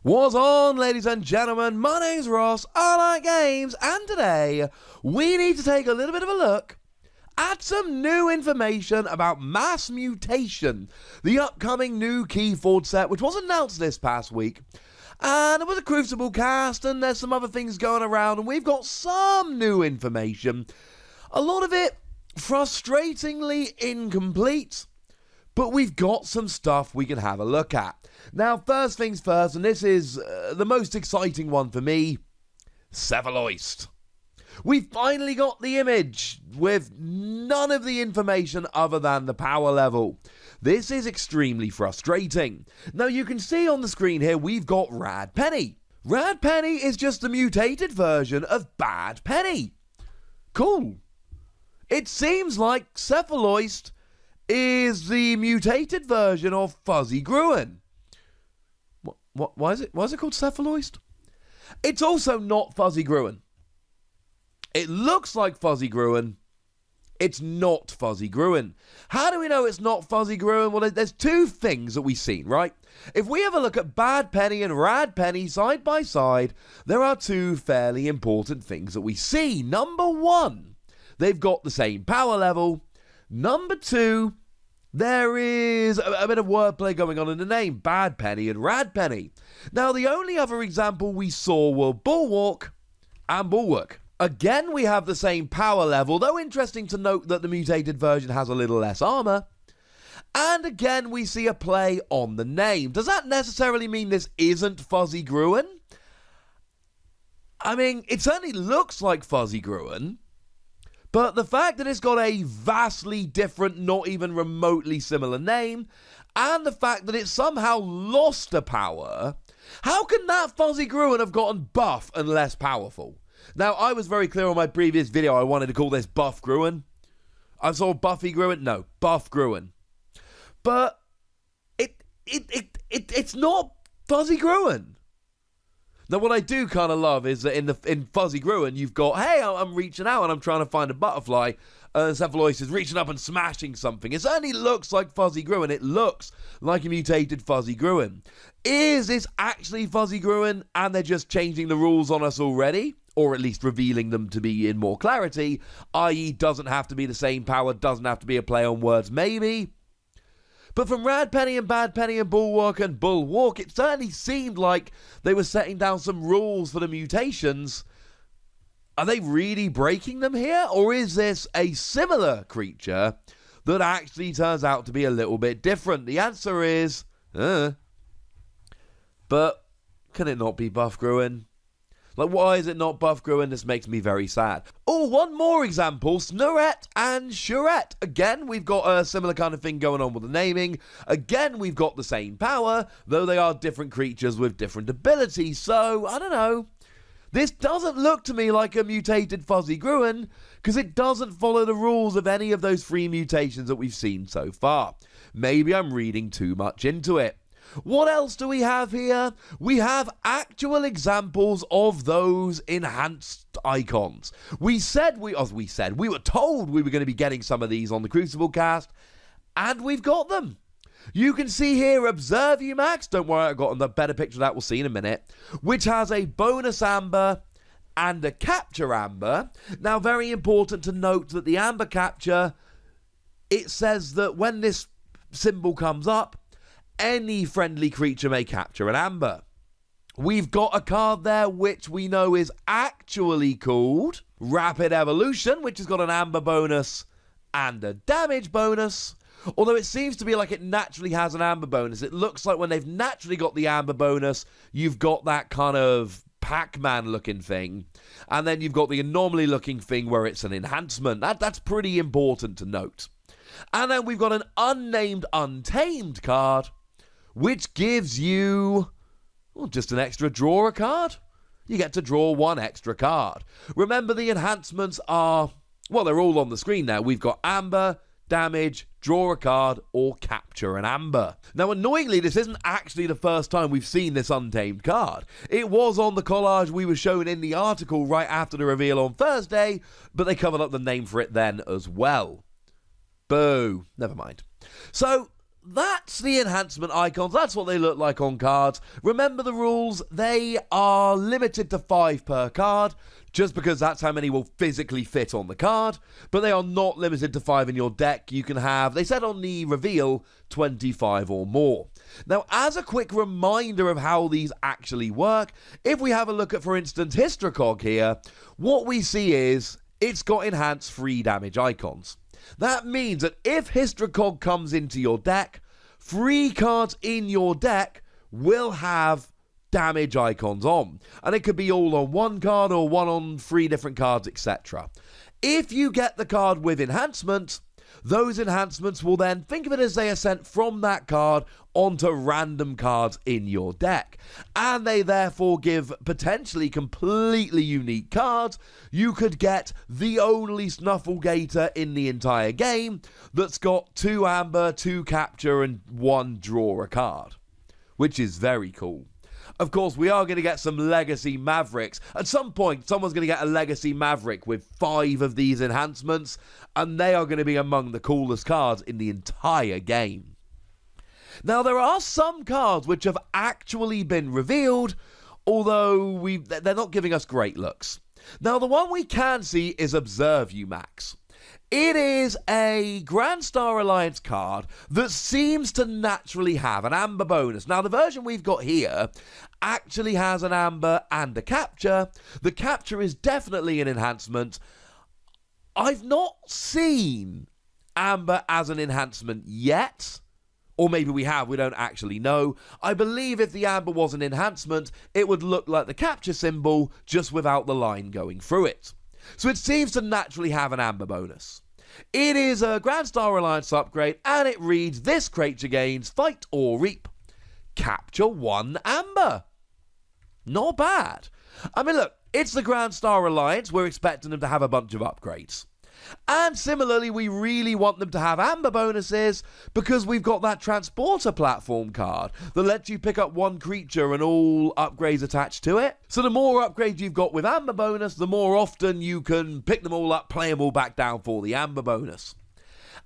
What's on, ladies and gentlemen? My name's Ross, I like games, and today we need to take a little bit of a look at some new information about Mass Mutation, the upcoming new Keyforge set, which was announced this past week. And it was a Crucible cast, and there's some other things going around, and we've got some new information. A lot of it frustratingly incomplete, but we've got some stuff we can have a look at. Now, first things first, and this is the most exciting one for me, Cephaloist. We finally got the image with none of the information other than the power level. This is extremely frustrating. Now, you can see on the screen here, we've got Rad Penny. Rad Penny is just the mutated version of Bad Penny. Cool. It seems like Cephaloist is the mutated version of Fuzzy Gruen. Why is it called Cephaloist? It's also not Fuzzy Gruen. It looks like Fuzzy Gruen. It's not Fuzzy Gruen. How do we know it's not Fuzzy Gruen? Well, there's two things that we've seen, right? If we have a look at Bad Penny and Rad Penny side by side, there are two fairly important things that we see. Number one, they've got the same power level. Number two, there is a bit of wordplay going on in the name, Bad Penny and Rad Penny. Now, the only other example we saw were Bulwark and Bulwark. Again, we have the same power level, though interesting to note that the mutated version has a little less armor. And again, we see a play on the name. Does that necessarily mean this isn't Fuzzy Gruen? I mean, it certainly looks like Fuzzy Gruen. But the fact that it's got a vastly different, not even remotely similar name, and the fact that it somehow lost a power, how can that Fuzzy Gruen have gotten buff and less powerful? Now, I was very clear on my previous video, I wanted to call this Buff Gruen. I saw Buffy Gruen? No, Buff Gruen. But it's not Fuzzy Gruen. Now, what I do kind of love is that in Fuzzy Gruen, you've got, hey, I'm reaching out and I'm trying to find a butterfly. Cephaloist is reaching up and smashing something. It certainly looks like Fuzzy Gruen. It looks like a mutated Fuzzy Gruen. Is this actually Fuzzy Gruen and they're just changing the rules on us already? Or at least revealing them to be in more clarity, i.e. doesn't have to be the same power, doesn't have to be a play on words, maybe. But from Rad Penny and Bad Penny and Bulwark, it certainly seemed like they were setting down some rules for the mutations. Are they really breaking them here? Or is this a similar creature that actually turns out to be a little bit different? The answer is, But can it not be Buff Gruen? Like, why is it not Buff Gruen? This makes me very sad. Oh, one more example, Snurret and Shurette. Again, we've got a similar kind of thing going on with the naming. Again, we've got the same power, though they are different creatures with different abilities. So, I don't know. This doesn't look to me like a mutated Fuzzy Gruen, because it doesn't follow the rules of any of those three mutations that we've seen so far. Maybe I'm reading too much into it. What else do we have here? We have actual examples of those enhanced icons. We were told we were going to be getting some of these on the Crucible cast, and we've got them. You can see here Observ-u-max, don't worry, I've got a better picture of that, we'll see in a minute, which has a bonus amber and a capture amber. Now, very important to note that the amber capture, it says that when this symbol comes up, any friendly creature may capture an amber. We've got a card there which we know is actually called Rapid Evolution, which has got an amber bonus and a damage bonus. Although it seems to be like it naturally has an amber bonus. It looks like when they've naturally got the amber bonus, you've got that kind of Pac-Man looking thing. And then you've got the anomaly looking thing where it's an enhancement. That's pretty important to note. And then we've got an unnamed Untamed card, which gives you, well, just an extra draw a card. You get to draw one extra card. Remember, the enhancements are, well, they're all on the screen now. We've got amber, damage, draw a card, or capture an amber. Now, annoyingly, this isn't actually the first time we've seen this Untamed card. It was on the collage we were shown in the article right after the reveal on Thursday, but they covered up the name for it then as well. Boo. Never mind. So, that's the enhancement icons. That's what they look like on cards. Remember the rules. They are limited to 5 per card, just because that's how many will physically fit on the card. But they are not limited to 5 in your deck. You can have, they said on the reveal, 25 or more. Now, as a quick reminder of how these actually work, if we have a look at, for instance, Hystracog here, what we see is it's got enhanced 3 damage icons. That means that if Hystracog comes into your deck, 3 cards in your deck will have damage icons on. And it could be all on 1 card or 1 on 3 different cards, etc. If you get the card with enhancement, those enhancements will then, think of it as they are sent from that card onto random cards in your deck. And they therefore give potentially completely unique cards. You could get the only Snufflegator in the entire game that's got 2 amber, 2 capture, and 1 draw a card, which is very cool. Of course, we are going to get some Legacy Mavericks. At some point, someone's going to get a Legacy Maverick with 5 of these enhancements, and they are going to be among the coolest cards in the entire game. Now, there are some cards which have actually been revealed, although they're not giving us great looks. Now, the one we can see is Observ-u-max. It is a Grand Star Alliance card that seems to naturally have an amber bonus. Now, the version we've got here actually has an amber and a capture. The capture is definitely an enhancement. I've not seen amber as an enhancement yet. Or maybe we have, we don't actually know. I believe if the amber was an enhancement, it would look like the capture symbol, just without the line going through it. So it seems to naturally have an amber bonus. It is a Grand Star Alliance upgrade, and it reads, this creature gains Fight or Reap. Capture 1 amber. Not bad. I mean, look, it's the Grand Star Alliance. We're expecting them to have a bunch of upgrades. And similarly, we really want them to have amber bonuses because we've got that transporter platform card that lets you pick up 1 creature and all upgrades attached to it. So the more upgrades you've got with amber bonus, the more often you can pick them all up, play them all back down for the amber bonus.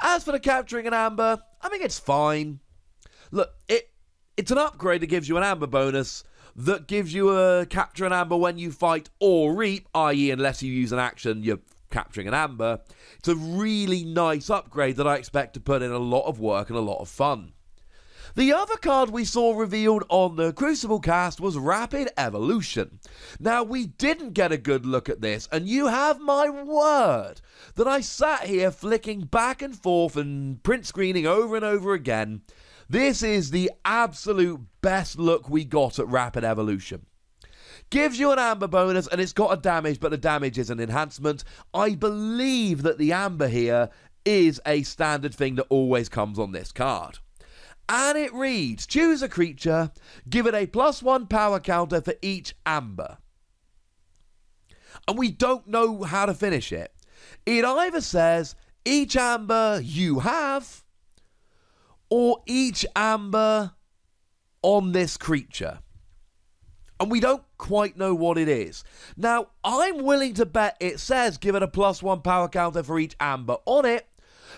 As for the capturing an amber, I think it's fine. Look, it's an upgrade that gives you an amber bonus that gives you a capture an amber when you fight or reap, i.e. unless you use an action, you're capturing an amber. It's a really nice upgrade that I expect to put in a lot of work and a lot of fun. The other card we saw revealed on the Crucible cast was Rapid Evolution. Now, we didn't get a good look at this, and you have my word that I sat here flicking back and forth and print screening over and over again. This is the absolute best look we got at Rapid Evolution. Gives you an amber bonus, and it's got a damage, but the damage is an enhancement. I believe that the amber here is a standard thing that always comes on this card. And it reads, choose a creature, give it a +1 power counter for each amber. And we don't know how to finish it. It either says, each amber you have, or each amber on this creature. And we don't quite know what it is. Now, I'm willing to bet it says give it a +1 power counter for each amber on it,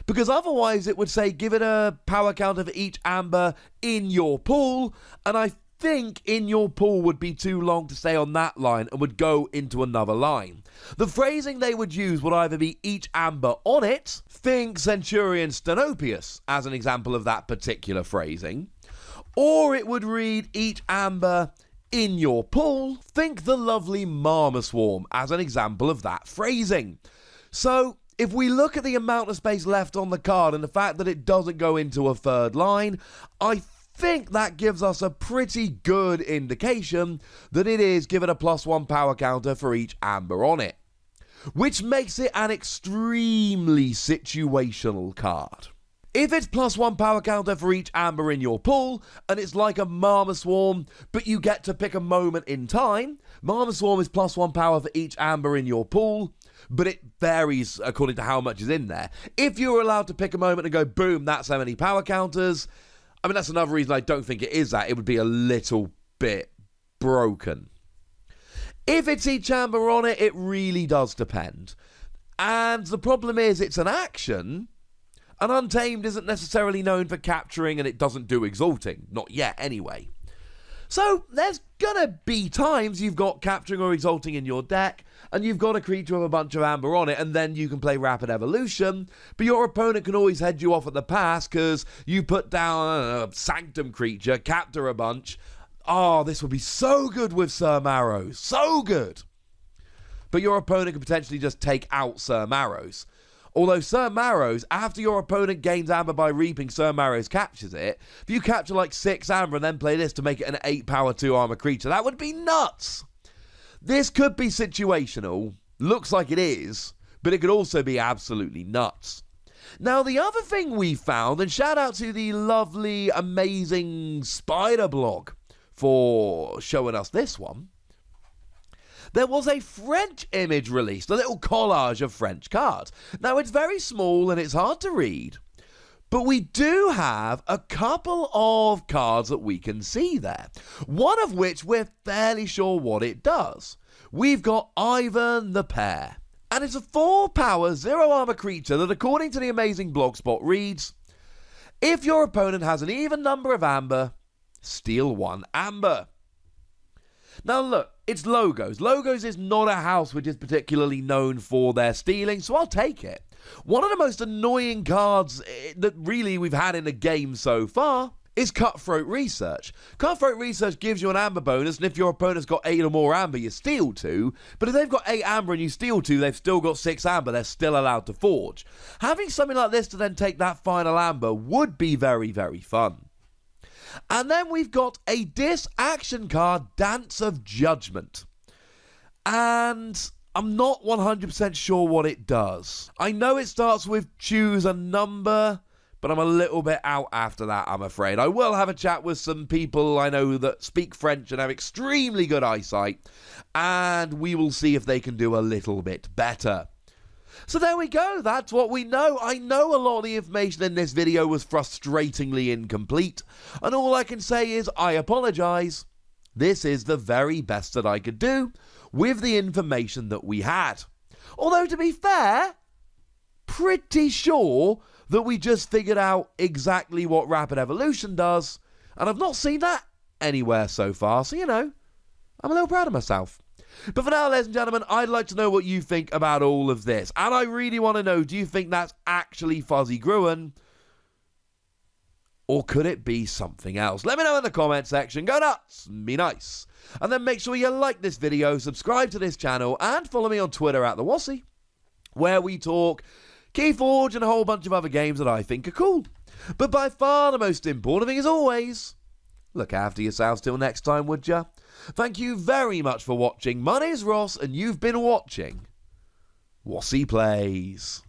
because otherwise it would say give it a power counter for each amber in your pool, and I think in your pool would be too long to stay on that line and would go into another line. The phrasing they would use would either be each amber on it, think Centurion Stenopius as an example of that particular phrasing, or it would read each amber in your pool, think the lovely Marmoswarm as an example of that phrasing. So, if we look at the amount of space left on the card and the fact that it doesn't go into a third line, I think that gives us a pretty good indication that it is given a +1 power counter for each amber on it, which makes it an extremely situational card. If it's +1 power counter for each amber in your pool, and it's like a Marmoswarm, but you get to pick a moment in time, Marmoswarm is +1 power for each amber in your pool, but it varies according to how much is in there. If you were allowed to pick a moment and go, boom, that's how many power counters, I mean, that's another reason I don't think it is that. It would be a little bit broken. If it's each amber on it, it really does depend. And the problem is, it's an action, And Untamed isn't necessarily known for capturing, and it doesn't do exalting. Not yet, anyway. So, there's gonna be times you've got capturing or exalting in your deck, and you've got a creature with a bunch of amber on it, and then you can play Rapid Evolution, but your opponent can always head you off at the pass, because you put down a Sanctum creature, capture a bunch. Oh, this would be so good with Sir Marrows. So good! But your opponent could potentially just take out Sir Marrows. Although Sir Marrows, after your opponent gains amber by reaping, Sir Marrows captures it. If you capture like 6 amber and then play this to make it an 8 power 2 armor creature, that would be nuts! This could be situational. Looks like it is. But it could also be absolutely nuts. Now, the other thing we found, and shout out to the lovely, amazing Spider blog for showing us this one. There was a French image released, a little collage of French cards. Now, it's very small and it's hard to read, but we do have a couple of cards that we can see there. One of which we're fairly sure what it does. We've got Ivan the Pear, and it's a 4 power, 0 armor creature that, according to the amazing blogspot, reads, if your opponent has an even number of amber, steal 1 amber. Now look, it's Logos. Logos is not a house which is particularly known for their stealing, so I'll take it. One of the most annoying cards that really we've had in the game so far is Cutthroat Research. Cutthroat Research gives you an amber bonus, and if your opponent's got 8 or more amber, you steal 2. But if they've got 8 amber and you steal 2, they've still got 6 amber, they're still allowed to forge. Having something like this to then take that final amber would be very, very fun. And then we've got a dis-action card, Dance of Judgment. And I'm not 100% sure what it does. I know it starts with choose a number, but I'm a little bit out after that, I'm afraid. I will have a chat with some people I know that speak French and have extremely good eyesight, and we will see if they can do a little bit better. So there we go, that's what we know. I know a lot of the information in this video was frustratingly incomplete, and all I can say is I apologise. This is the very best that I could do with the information that we had. Although, to be fair, pretty sure that we just figured out exactly what Rapid Evolution does, and I've not seen that anywhere so far, so you know, I'm a little proud of myself. But for now, ladies and gentlemen, I'd like to know what you think about all of this. And I really want to know, do you think that's actually Fuzzy Gruen? Or could it be something else? Let me know in the comment section. Go nuts, be nice. And then make sure you like this video, subscribe to this channel, and follow me on Twitter at the Wossy, where we talk Keyforge and a whole bunch of other games that I think are cool. But by far the most important thing is always, look after yourselves till next time, would ya? Thank you very much for watching. My name's Ross, and you've been watching Wossy Plays.